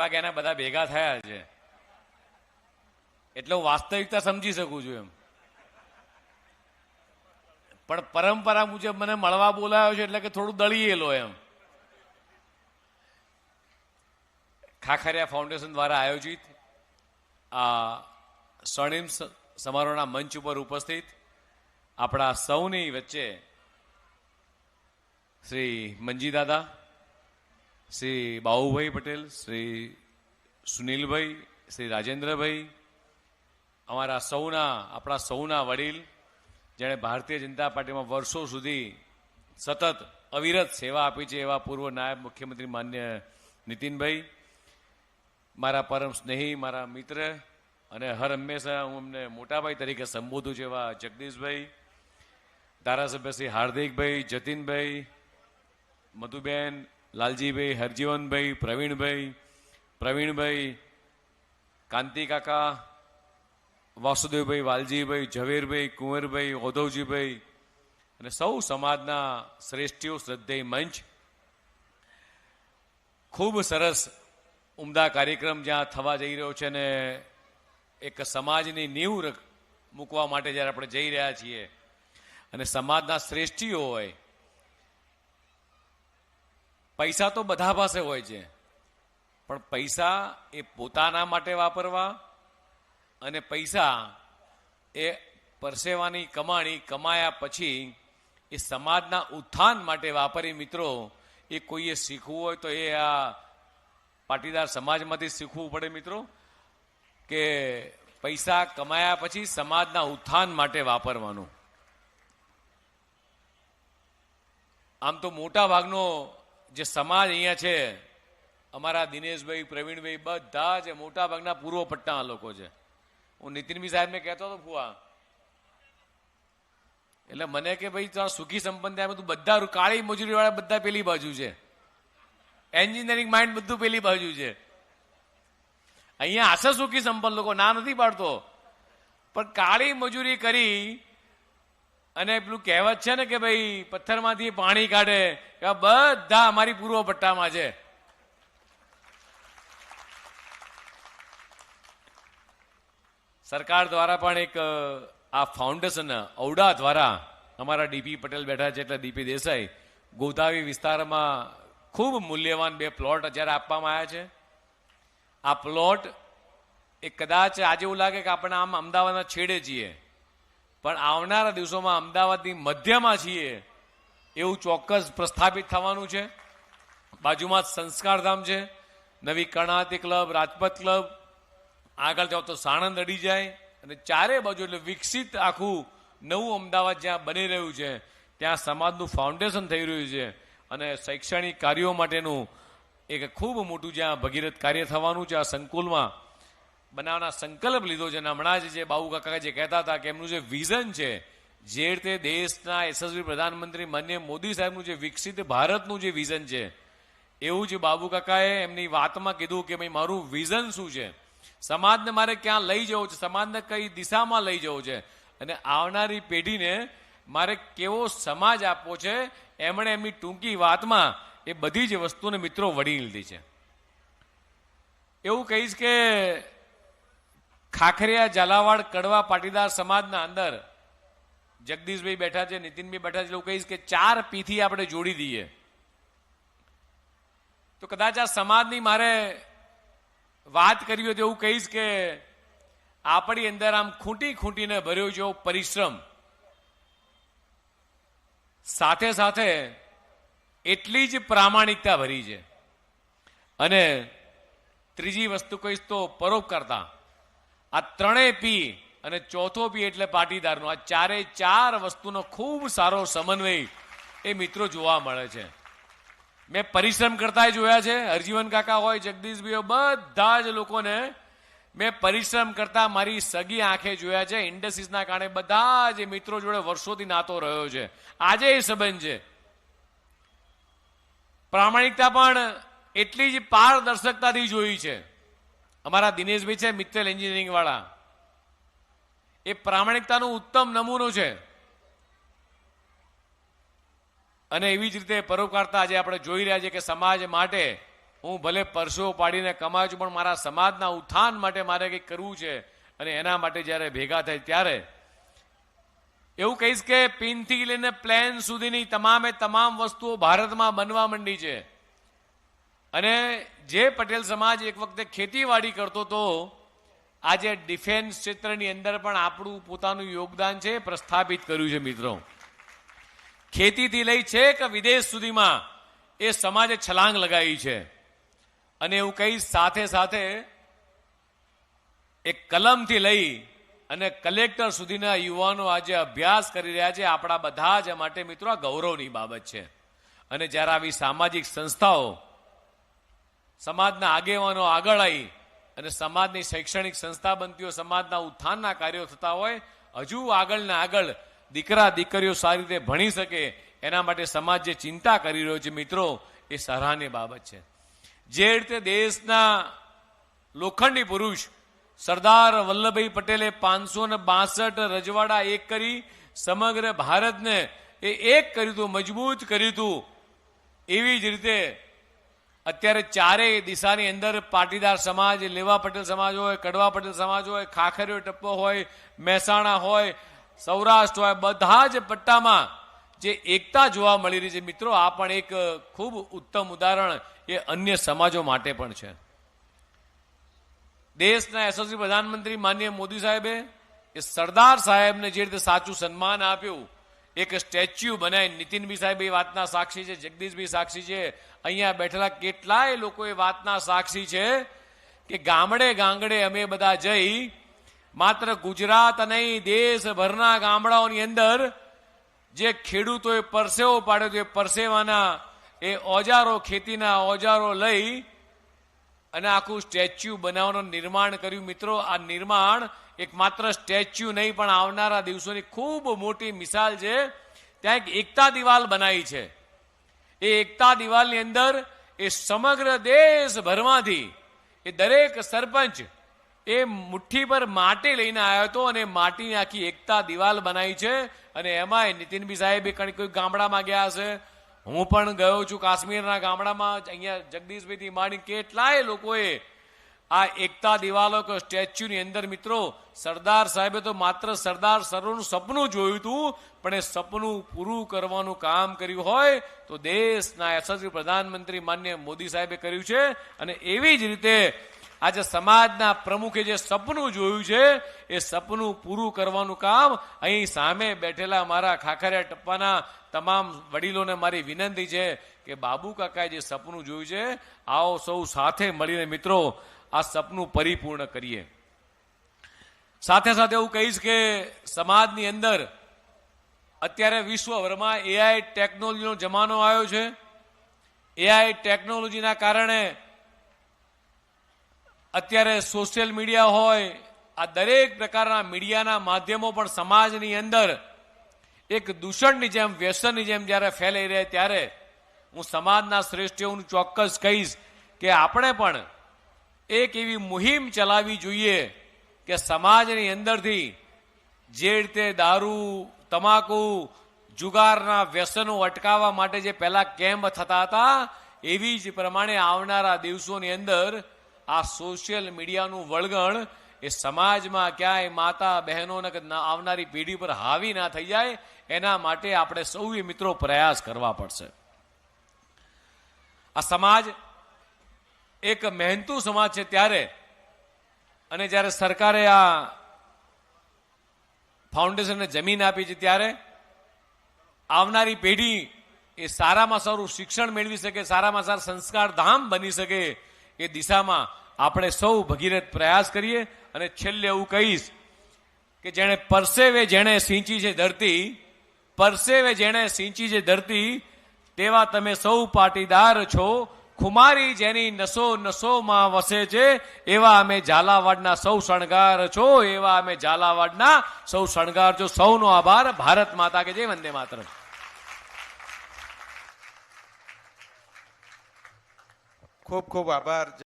વાગ્યાના બધા ભેગા થયા છે એટલે હું વાસ્તવિકતા સમજી શકું છું એમ. પણ પરંપરા મુજબ મને મળવા બોલાયો છે એટલે કે થોડું દળીયેલો એમ. ખાખરિયા ફાઉન્ડેશન દ્વારા આયોજિત આ સ્વર્ણિમ સમારોહના મંચ ઉપર ઉપસ્થિત આપણા સૌની વચ્ચે શ્રી મંજી દાદા, શ્રી બાબુભાઈ પટેલ, શ્રી સુનિલભાઈ, શ્રી રાજેન્દ્રભાઈ, અમારા સૌના આપણા સૌના વડીલ જેણે ભારતીય જનતા પાર્ટીમાં વર્ષો સુધી સતત અવિરત સેવા આપી છે એવા પૂર્વ નાયબ મુખ્યમંત્રી માન્ય નીતિનભાઈ, મારા પરમ સ્નેહી, મારા મિત્ર અને હર હંમેશા હું અમને મોટાભાઈ તરીકે સંબોધું છું એવા જગદીશભાઈ, ધારાસભ્ય શ્રી હાર્દિકભાઈ, જતીનભાઈ, મધુબેન, લાલજીભાઈ, હરજીવનભાઈ, પ્રવીણભાઈ, કાંતિ કાકા, વાસુદેવભાઈ, વાલજીભાઈ, ઝવેરભાઈ, કુંવરભાઈ, ઓધવજીભાઈ અને સૌ સમાજના શ્રેષ્ઠીઓ, શ્રદ્ધેય મંચ. ખૂબ સરસ ઉમદા કાર્યક્રમ જ્યાં થવા જઈ રહ્યો છે અને એક સમાજની નીંવ મૂકવા માટે જ્યારે આપણે જઈ રહ્યા છીએ અને સમાજના શ્રેષ્ઠીઓ હોય. પૈસા તો બધા પાસે હોય છે પણ પૈસા એ પોતાના માટે વાપરવા અને પૈસા એ પરસેવાની કમાણી કમાયા પછી એ સમાજના ઉત્થાન માટે વાપરી. મિત્રો, એ કોઈએ શીખવું હોય તો એ આ પાટીદાર સમાજમાંથી શીખવું પડે મિત્રો, કે પૈસા કમાયા પછી સમાજના ઉત્થાન માટે વાપરવાનું. આમ તો મોટા ભાગનો જે સમાજ અહીંયા છે, અમારા દિનેશભાઈ, પ્રવીણભાઈ, બધા જ મોટા ભાગના પૂર્વ પટ્ટાના લોકો છે. હું નીતિનભાઈ સાહેબને કહેતો હતો ફુવા, એટલે મને કે ભાઈ તારા સુખી સંપન્ન થયા બધું બધા કાળી મજૂરી વાળા બધા પેલી બાજુ છે, એન્જિનિયરિંગ માઇન્ડ બધું પેલી બાજુ છે. અહીંયા આશે સુખી સંપન્ન લોકો, ના નથી પાડતો, પણ કાળી મજૂરી કરી અને પેલું કહેવત છે ને કે ભાઈ પથ્થરમાંથી પાણી કાઢે, કે બધા અમારી પૂર્વ પટ્ટામાં છે. સરકાર દ્વારા પણ એક આ ફાઉન્ડેશન ઔડા દ્વારા અમારા ડીપી પટેલ બેઠા છે એટલે ડીપી દેસાઈ, ગોધાવી વિસ્તારમાં ખૂબ મૂલ્યવાન 2 પ્લોટ અત્યારે આપવામાં આવ્યા છે. આ પ્લોટ એ કદાચ આજે એવું લાગે કે આપણે આમ અમદાવાદના છેડે છીએ, પણ આવનારા દિવસોમાં અમદાવાદની મધ્યમાં છીએ એવું ચોક્કસ પ્રસ્થાપિત થવાનું છે. બાજુમાં જ સંસ્કારધામ છે, નવી કર્ણાવતી ક્લબ, રાજપથ ક્લબ, આગળ જાઓ તો સાણંદ અડી જાય અને ચારે બાજુ એટલે વિકસિત આખું નવું અમદાવાદ જ્યાં બની રહ્યું છે, ત્યાં સમાજનું ફાઉન્ડેશન થઈ રહ્યું છે અને શૈક્ષણિક કાર્યો માટેનું એક ખૂબ મોટું જ્યાં ભગીરથ કાર્ય થવાનું છે. આ સંકુલમાં બનાવના સંકલ્પ લીધો છે અને હમણાં જ જે બાબુ કાકા જે કહેતા હતા કે એમનું જે વિઝન છે, જે રીતે દેશના યશસ્વી પ્રધાનમંત્રી માનનીય મોદી સાહેબનું જે વિકસિત ભારતનું જે વિઝન છે, એવું જ બાબુ કાકાએ એમની વાતમાં કીધું કે ભાઈ મારું વિઝન શું છે, સમાજને મારે ક્યાં લઈ જવું છે, સમાજને કઈ દિશામાં લઈ જવું છે અને આવનારી પેઢીને મારે કેવો સમાજ આપવો છે. એમણે એમની ટૂંકી વાતમાં એ બધી જ વસ્તુને મિત્રો વળી લીધી છે. એવું કહીશ કે ખાખરિયા, ઝાલાવાડ, કડવા પાટીદાર સમાજના અંદર જગદીશભાઈ બેઠા છે, નીતિનભાઈ બેઠા છે, એવું કહીશ કે 4 પીથી આપણે જોડી દઈએ તો કદાચ આ સમાજની મારે વાત કરવી હોય તો એવું કહીશ કે આપણી અંદર આમ ખૂંટીને ભર્યો જેવો પરિશ્રમ, સાથે સાથે એટલી જ પ્રામાણિકતા ભરી છે. અને ત્રીજી વસ્તુ કહીશ તો પરોપકારતા. આ 3 પી અને ચોથો પી એટલે પાટીદારનો. આ 4 વસ્તુનો ખૂબ સારો સમન્વય એ મિત્રો જોવા મળે છે. મેં પરિશ્રમ કરતા જોયા છે, હરજીવન કાકા હોય, જગદીશભાઈ, બધા જ લોકોને મેં પરિશ્રમ કરતા મારી સગી આંખે જોયા છે. ઇન્ડસ્ટ્રીઝના કારણે બધા જ મિત્રો જોડે વર્ષોથી નાતો રહ્યો છે, આજે એ સંબંધ છે. પ્રામાણિકતા પણ એટલી જ પારદર્શકતાથી જોઈ છે. અમારા દિનેશભાઈ છે મિત્તલ એન્જિનિયરિંગ વાળા, એ પ્રામાણિકતાનો ઉત્તમ નમૂનો છે. અને એવી જ રીતે પરોપકારતા આજે આપણે જોઈ રહ્યા છીએ કે સમાજ માટે હું ભલે પરસેવો પાડીને કમાઉં છું, પણ મારા સમાજના ઉત્થાન માટે મારે કંઈક કરવું છે. અને એના માટે જ્યારે ભેગા થાય ત્યારે એવું કહીશ કે પિનથી લઈને પ્લેન સુધીની તમામે તમામ વસ્તુઓ ભારતમાં બનવા માંડી છે. અને જે પટેલ સમાજ એક વખતે ખેતીવાડી કરતો હતો, આજે ડિફેન્સ ક્ષેત્રની અંદર પણ આપણું પોતાનું યોગદાન છે પ્રસ્થાપિત કર્યું છે. મિત્રો, ખેતીથી લઈ છે કે વિદેશ સુધીમાં એ સમાજે છલાંગ લગાવી છે. અને એવું કહીશ સાથે સાથે એક કલમથી લઈ અને કલેક્ટર સુધીના યુવાનો આજે અભ્યાસ કરી રહ્યા છે. આપણા બધા જ માટે મિત્રો આ ગૌરવની બાબત છે. અને જ્યારે આવી સામાજિક સંસ્થાઓ, સમાજના આગેવાનો આગળ આવી અને સમાજની શૈક્ષણિક સંસ્થા બનતી હોય, સમાજના ઉત્થાનના કાર્યો થતા હોય, હજુ આગળ ને આગળ દીકરા દીકરીઓ સારી રીતે ભણી શકે એના માટે સમાજ જે ચિંતા કરી રહ્યો છે મિત્રો, એ સરાહનીય બાબત છે. જે રીતે દેશના લોખંડી પુરુષ સરદાર વલ્લભભાઈ પટેલે 562 રજવાડા એક કરી સમગ્ર ભારતને એ એક કર્યું હતું, મજબૂત કર્યું હતું. એવી જ રીતે અત્યારે ચારેય દિશાની અંદર પાટીદાર સમાજ, લેવા પટેલ સમાજ હોય, કડવા પટેલ સમાજ હોય, ખાખરીયો ટપ્પો હોય, મહેસાણા હોય, સૌરાષ્ટ્ર હોય, બધા જ પટ્ટામાં જે એકતા જોવા મળી રહી છે મિત્રો, આ પણ એક ખૂબ ઉત્તમ ઉદાહરણ એ અન્ય સમાજો માટે પણ છે. દેશના યશસ્વી પ્રધાનમંત્રી માનનીય મોદી સાહેબે એ સરદાર સાહેબને જે રીતે સાચું સન્માન આપ્યું, એક સ્ટેચ્યુ બનાવી, નીતિનભાઈ સાહેબ એ વાતના સાક્ષી છે, જગદીશભાઈ સાક્ષી છે, અહીંયા બેઠેલા કેટલાય લોકો એ વાતના સાક્ષી છે કે ગામડે ગામડે અમે બધા જઈ માત્ર ગુજરાત નહીં દેશભરના ગામડાઓની અંદર જે ખેડૂતોએ પરસેવો પાડ્યો હતો, એ પરસેવાના એ ઓજારો, ખેતીના ઓજારો લઈ અને આખું સ્ટેચ્યુ બનાવવાનું નિર્માણ કર્યું. મિત્રો, આ નિર્માણ એક માત્ર સ્ટેચ્યુ નહીં પણ આવનારા દિવસોની ખૂબ મોટી મિસાલ છે. ત્યાં એક એકતા દિવાલ બનાવી છે. એ એકતા દિવાલની અંદર એ સમગ્ર દેશભરમાંથી એ દરેક સરપંચ એ મુઠ્ઠી પર માટી લઈને આવ્યો હતો અને માટીની આખી એકતા દિવાલ બનાવી છે. અને એમાંય નીતિનભાઈ સાહેબ કોઈ ગામડામાં ગયા હશે, હું પણ ગયો છું કાશ્મીરના ગામડામાં. અહીંયા જગદીશભાઈથી માંડી કેટલાય લોકોએ આ એકતા દિવાલો કે સ્ટેચ્યુની અંદર મિત્રો સરદાર સાહેબે તો માત્ર સરદાર સરોનું સપનું જોયું હતું, પણ એ સપનું પૂરું કરવાનું કામ કર્યું હોય તો દેશના યશસ્વી પ્રધાનમંત્રી માનનીય મોદી સાહેબે કર્યું છે. અને એવી જ રીતે આજે સમાજના પ્રમુખે જે સપનું જોયું છે એ સપનું પૂરું કરવાનું કામ અહીં સામે બેઠેલા મારા ખાખરિયા ટપ્પાના તમામ વડીલોને મારી વિનંતી છે કે બાબુ કાકાએ જે સપનું જોયું છે, આવો સૌ સાથે મળીને મિત્રો આ સપનું પરિપૂર્ણ કરીએ. સાથે સાથે એવું કહીશ કે સમાજની અંદર અત્યારે વિશ્વભરમાં એઆઈ ટેકનોલોજીનો જમાનો આવ્યો છે. એઆઈ ટેકનોલોજીના કારણે અત્યારે સોશિયલ મીડિયા હોય, આ દરેક પ્રકારના મીડિયાના માધ્યમો પણ સમાજની અંદર એક દૂષણની જેમ, વ્યસનની જેમ જ્યારે ફેલાઈ રહે ત્યારે હું સમાજના શ્રેષ્ઠીઓનું ચોક્કસ કહીશ કે આપણે પણ એક એવી મુહિમ ચલાવવી જોઈએ કે સમાજની અંદરથી જે રીતે દારૂ, તમાકુ, જુગારના વ્યસનો અટકાવવા માટે જે પહેલા કેમ્પ થતા હતા, એવી જ પ્રમાણે આવનારા દિવસોની અંદર આ સોશિયલ મીડિયાનું વળગણ એ સમાજમાં ક્યાંય માતા બહેનોને આવનારી પેઢી પર હાવી ના થઈ જાય, એના માટે આપણે સૌએ મિત્રો પ્રયાસ કરવા પડશે. આ સમાજ એક મહેનતુ સમાજ છે ત્યારે, અને જ્યારે સરકારે આ ફાઉન્ડેશનને જમીન આપી છે ત્યારે આવનારી પેઢી એ સારામાં સારું શિક્ષણ મેળવી શકે, સારામાં સારા સંસ્કાર ધામ બની શકે, એ દિશામાં આપણે સૌ ભગીરથ પ્રયાસ કરીએ. અને છેલ્લે એવું કહીશ કે જેણે પરસેવે જેણે સિંચી છે ધરતી, પરસેવે જેણે સિંચી છે ધરતી, તેવા તમે સૌ પાટીદાર છો. ખુમારી જેની નસો નસોમાં વસે છે, એવા અમે ઝાલાવાડના સૌ શણગાર છો, એવા અમે ઝાલાવાડના સૌ શણગાર છો. સૌનો આભાર. ભારત માતા કે જય. વંદે માતરમ. ખૂબ ખૂબ આભાર.